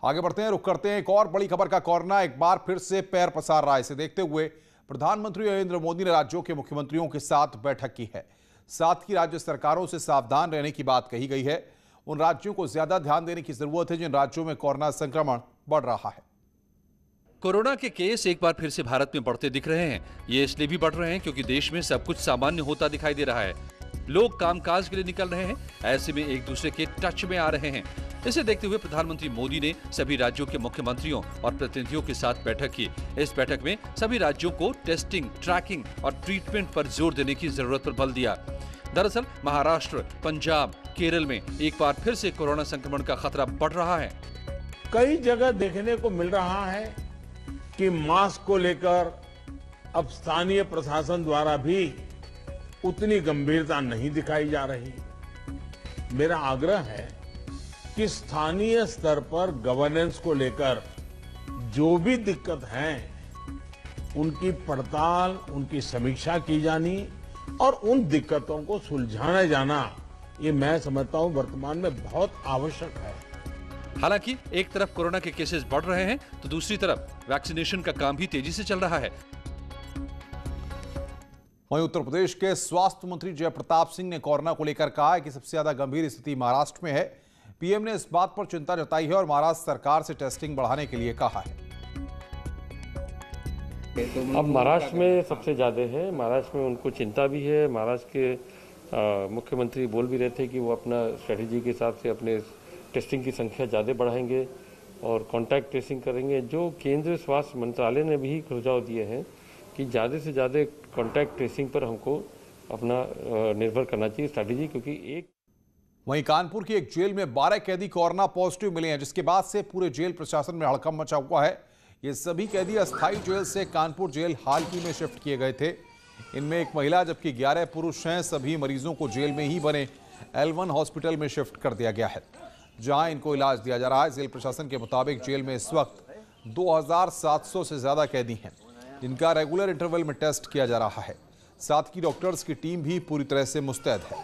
आगे बढ़ते हैं, रुक करते हैं एक और बड़ी खबर का। कोरोना एक बार फिर से पैर पसार रहा है। इसे देखते हुए प्रधानमंत्री नरेंद्र मोदी ने राज्यों के मुख्यमंत्रियों के साथ बैठक की है। साथ ही राज्य सरकारों से सावधान रहने की बात कही गई है। उन राज्यों को ज्यादा ध्यान देने की जरूरत है जिन राज्यों में कोरोना संक्रमण बढ़ रहा है। कोरोना के केस एक बार फिर से भारत में बढ़ते दिख रहे हैं। ये इसलिए भी बढ़ रहे हैं क्योंकि देश में सब कुछ सामान्य होता दिखाई दे रहा है। लोग कामकाज के लिए निकल रहे हैं, ऐसे में एक दूसरे के टच में आ रहे हैं। इसे देखते हुए प्रधानमंत्री मोदी ने सभी राज्यों के मुख्यमंत्रियों और प्रतिनिधियों के साथ बैठक की। इस बैठक में सभी राज्यों को टेस्टिंग, ट्रैकिंग और ट्रीटमेंट पर जोर देने की जरूरत पर बल दिया। दरअसल महाराष्ट्र, पंजाब, केरल में एक बार फिर से कोरोना संक्रमण का खतरा बढ़ रहा है। कई जगह देखने को मिल रहा है कि मास्क को लेकर अब स्थानीय प्रशासन द्वारा भी उतनी गंभीरता नहीं दिखाई जा रही। मेरा आग्रह है कि स्थानीय स्तर पर गवर्नेंस को लेकर जो भी दिक्कत है उनकी पड़ताल, उनकी समीक्षा की जानी और उन दिक्कतों को सुलझाया जाना, ये मैं समझता हूं वर्तमान में बहुत आवश्यक है। हालांकि एक तरफ कोरोना के केसेस बढ़ रहे हैं तो दूसरी तरफ वैक्सीनेशन का काम भी तेजी से चल रहा है। वहीं उत्तर प्रदेश के स्वास्थ्य मंत्री जयप्रताप सिंह ने कोरोना को लेकर कहा है कि सबसे ज्यादा गंभीर स्थिति महाराष्ट्र में है। पीएम ने इस बात पर चिंता जताई है और महाराष्ट्र सरकार से टेस्टिंग बढ़ाने के लिए कहा है। अब महाराष्ट्र में सबसे ज्यादा है, महाराष्ट्र में उनको चिंता भी है। महाराष्ट्र के मुख्यमंत्री बोल भी रहे थे कि वो अपना स्ट्रेटेजी के हिसाब से अपने टेस्टिंग की संख्या ज़्यादा बढ़ाएंगे और कॉन्टैक्ट ट्रेसिंग करेंगे। जो केंद्रीय स्वास्थ्य मंत्रालय ने भी सुझाव दिए हैं कि ज़्यादा से ज़्यादा कॉन्टैक्ट ट्रेसिंग पर हमको अपना निर्भर करना चाहिए स्ट्रैटेजी, क्योंकि एक वहीं कानपुर की एक जेल में 12 कैदी कोरोना पॉजिटिव मिले हैं, जिसके बाद से पूरे जेल प्रशासन में हड़कंप मचा हुआ है। ये सभी कैदी अस्थायी जेल से कानपुर जेल हाल ही में शिफ्ट किए गए थे। इनमें एक महिला जबकि 11 पुरुष हैं। सभी मरीजों को जेल में ही बने L1 हॉस्पिटल में शिफ्ट कर दिया गया है, जहां इनको इलाज दिया जा रहा है। जेल प्रशासन के मुताबिक जेल में इस वक्त 2700 से ज्यादा कैदी हैं, जिनका रेगुलर इंटरवल में टेस्ट किया जा रहा है। साथ ही डॉक्टर्स की टीम भी पूरी तरह से मुस्तैद है।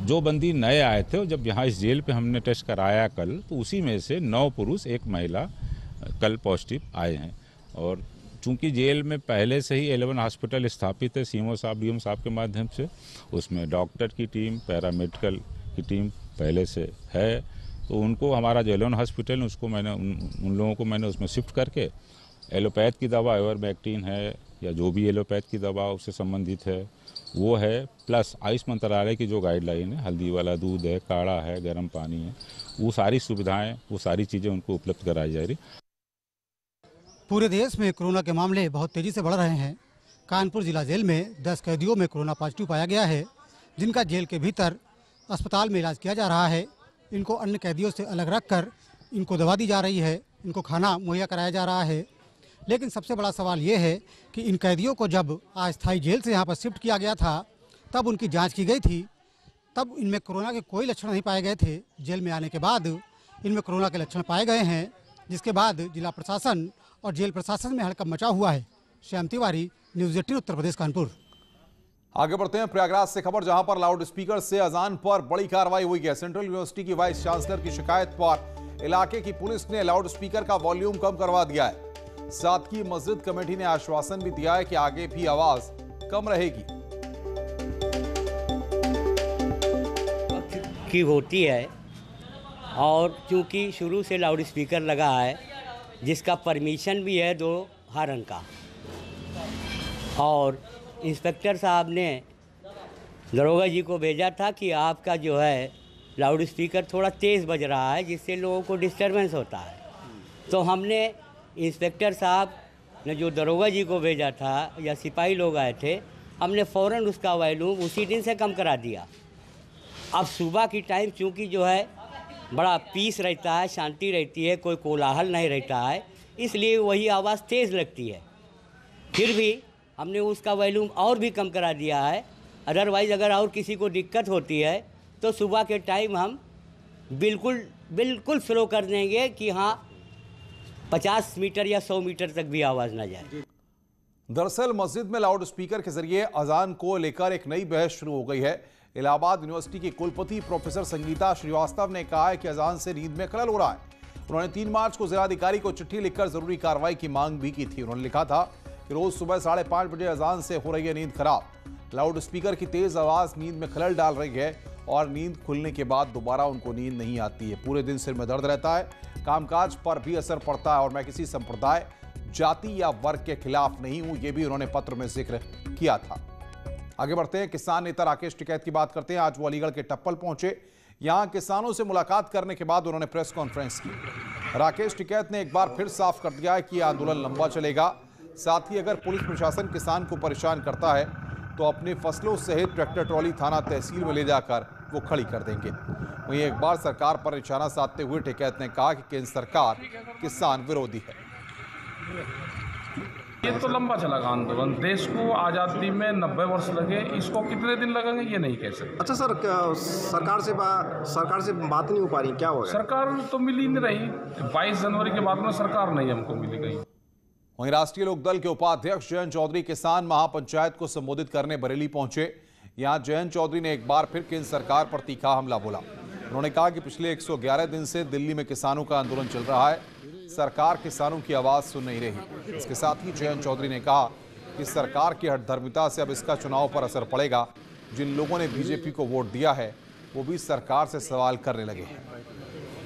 जो बंदी नए आए थे, जब यहाँ इस जेल पे हमने टेस्ट कराया कल, तो उसी में से 9 पुरुष 1 महिला कल पॉजिटिव आए हैं। और चूंकि जेल में पहले से ही L1 हॉस्पिटल स्थापित है सीएमओ साहब, डीएम साहब के माध्यम से, उसमें डॉक्टर की टीम, पैरामेडिकल की टीम पहले से है, तो उनको हमारा जो L1 हॉस्पिटल उसको मैंने उन लोगों को मैंने उसमें शिफ्ट करके एलोपैथ की दवा आयुर्वेक्टिन है या जो भी एलोपैथ की दवा उससे संबंधित है वो है, प्लस आयुष मंत्रालय की जो गाइडलाइन है, हल्दी वाला दूध है, काढ़ा है, गर्म पानी है, वो सारी सुविधाएं, वो सारी चीज़ें उनको उपलब्ध कराई जा रही। पूरे देश में कोरोना के मामले बहुत तेजी से बढ़ रहे हैं। कानपुर जिला जेल में 10 कैदियों में कोरोना पॉजिटिव पाया गया है, जिनका जेल के भीतर अस्पताल में इलाज किया जा रहा है। इनको अन्य कैदियों से अलग रखकर इनको दवा दी जा रही है, इनको खाना मुहैया कराया जा रहा है। लेकिन सबसे बड़ा सवाल ये है कि इन कैदियों को जब अस्थायी जेल से यहाँ पर शिफ्ट किया गया था, तब उनकी जांच की गई थी, तब इनमें कोरोना के कोई लक्षण नहीं पाए गए थे। जेल में आने के बाद इनमें कोरोना के लक्षण पाए गए हैं, जिसके बाद जिला प्रशासन और जेल प्रशासन में हड़कंप मचा हुआ है। श्याम तिवारी, न्यूज़ 18 उत्तर प्रदेश, कानपुर। आगे बढ़ते हैं प्रयागराज से खबर, जहां पर लाउड स्पीकर से अजान पर बड़ी कार्रवाई हुई है। सेंट्रल यूनिवर्सिटी की वाइस चांसलर की शिकायत पर इलाके की पुलिस ने लाउड स्पीकर का वॉल्यूम कम करवा दिया है। साथ ही मस्जिद कमेटी ने आश्वासन भी दिया है कि आगे भी आवाज कम रहेगी। की होती है और क्योंकि शुरू से लाउड स्पीकर लगा है, जिसका परमिशन भी है 2 हारन का, और इंस्पेक्टर साहब ने दरोगा जी को भेजा था कि आपका जो है लाउड स्पीकर थोड़ा तेज़ बज रहा है, जिससे लोगों को डिस्टर्बेंस होता है। तो हमने इंस्पेक्टर साहब ने जो दरोगा जी को भेजा था या सिपाही लोग आए थे, हमने फ़ौरन उसका वॉल्यूम उसी दिन से कम करा दिया। अब सुबह की टाइम चूँकि जो है बड़ा पीस रहता है, शांति रहती है, कोई कोलाहल नहीं रहता है, इसलिए वही आवाज़ तेज़ लगती है। फिर भी हमने उसका वॉल्यूम और भी कम करा दिया है। अदरवाइज़ अगर और किसी को दिक्कत होती है तो सुबह के टाइम हम बिल्कुल स्लो कर देंगे कि हाँ 50 मीटर या 100 मीटर तक भी आवाज़ ना जाए। दरअसल मस्जिद में लाउड स्पीकर के जरिए अजान को लेकर एक नई बहस शुरू हो गई है। इलाहाबाद यूनिवर्सिटी की कुलपति प्रोफेसर संगीता श्रीवास्तव ने कहा है कि अजान से नींद में खलल हो रहा है। उन्होंने 3 मार्च को जिलाधिकारी को चिट्ठी लिखकर जरूरी कार्रवाई की मांग भी की थी। उन्होंने लिखा था कि रोज सुबह 5:30 बजे अजान से हो रही है नींद खराब, लाउड स्पीकर की तेज आवाज नींद में खलल डाल रही है और नींद खुलने के बाद दोबारा उनको नींद नहीं आती है। पूरे दिन सिर में दर्द रहता है, कामकाज पर भी असर पड़ता है और मैं किसी संप्रदाय, जाति या वर्ग के खिलाफ नहीं हूं, यह भी उन्होंने पत्र में जिक्र किया था। आगे बढ़ते हैं, किसान नेता राकेश टिकैत की बात करते हैं। आज वो अलीगढ़ के टप्पल पहुंचे। यहां किसानों से मुलाकात करने के बाद उन्होंने प्रेस कॉन्फ्रेंस की। राकेश टिकैत ने एक बार फिर साफ कर दिया है कि यह आंदोलन लंबा चलेगा। साथ ही अगर पुलिस प्रशासन किसान को परेशान करता है तो अपनी फसलों सहित ट्रैक्टर ट्रॉली थाना तहसील में ले जाकर वो खड़ी कर देंगे। वहीं एक बार सरकार पर निशाना साधते हुए टिकैत ने कहा कि केंद्र सरकार किसान विरोधी है। ये तो लंबा चलेगा आंदोलन। देश को आज़ादी में 90 वर्ष लगे, इसको कितने दिन लगेंगे ये नहीं कह सकते। अच्छा सर, सरकार से बात नहीं हो पा रही, क्या होगा? सरकार तो मिल ही नहीं रही। 22 जनवरी के बाद में सरकार नहीं हमको मिली गई। वहीं राष्ट्रीय लोकदल के उपाध्यक्ष जयंत चौधरी किसान महापंचायत को संबोधित करने बरेली पहुंचे। यहां जयंत चौधरी ने एक बार फिर केंद्र सरकार पर तीखा हमला बोला। उन्होंने कहा कि पिछले 111 दिन से दिल्ली में किसानों का आंदोलन चल रहा है, सरकार किसानों की आवाज सुन नहीं रही। इसके साथ ही जयंत चौधरी ने कहा कि सरकार की हठधर्मिता से अब इसका चुनाव पर असर पड़ेगा। जिन लोगों ने बीजेपी को वोट दिया है वो भी सरकार से सवाल करने लगे हैं।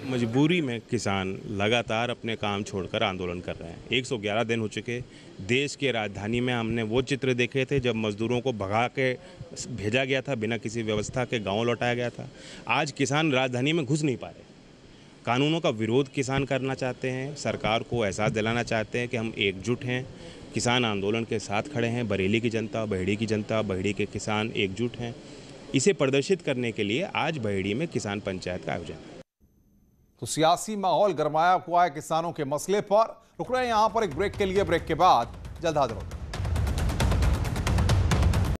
मजबूरी में किसान लगातार अपने काम छोड़कर आंदोलन कर रहे हैं। 111 दिन हो चुके। देश के राजधानी में हमने वो चित्र देखे थे जब मजदूरों को भगा के भेजा गया था, बिना किसी व्यवस्था के गांव लौटाया गया था। आज किसान राजधानी में घुस नहीं पा रहे। कानूनों का विरोध किसान करना चाहते हैं, सरकार को एहसास दिलाना चाहते हैं कि हम एकजुट हैं, किसान आंदोलन के साथ खड़े हैं। बरेली की जनता, बहेड़ी के किसान एकजुट हैं। इसे प्रदर्शित करने के लिए आज बहेड़ी में किसान पंचायत का आयोजन है। तो सियासी माहौल गरमाया हुआ है किसानों के मसले पर। रुक रहे हैं यहां पर एक ब्रेक के लिए। ब्रेक के बाद जल्द हाजिर होते हैं।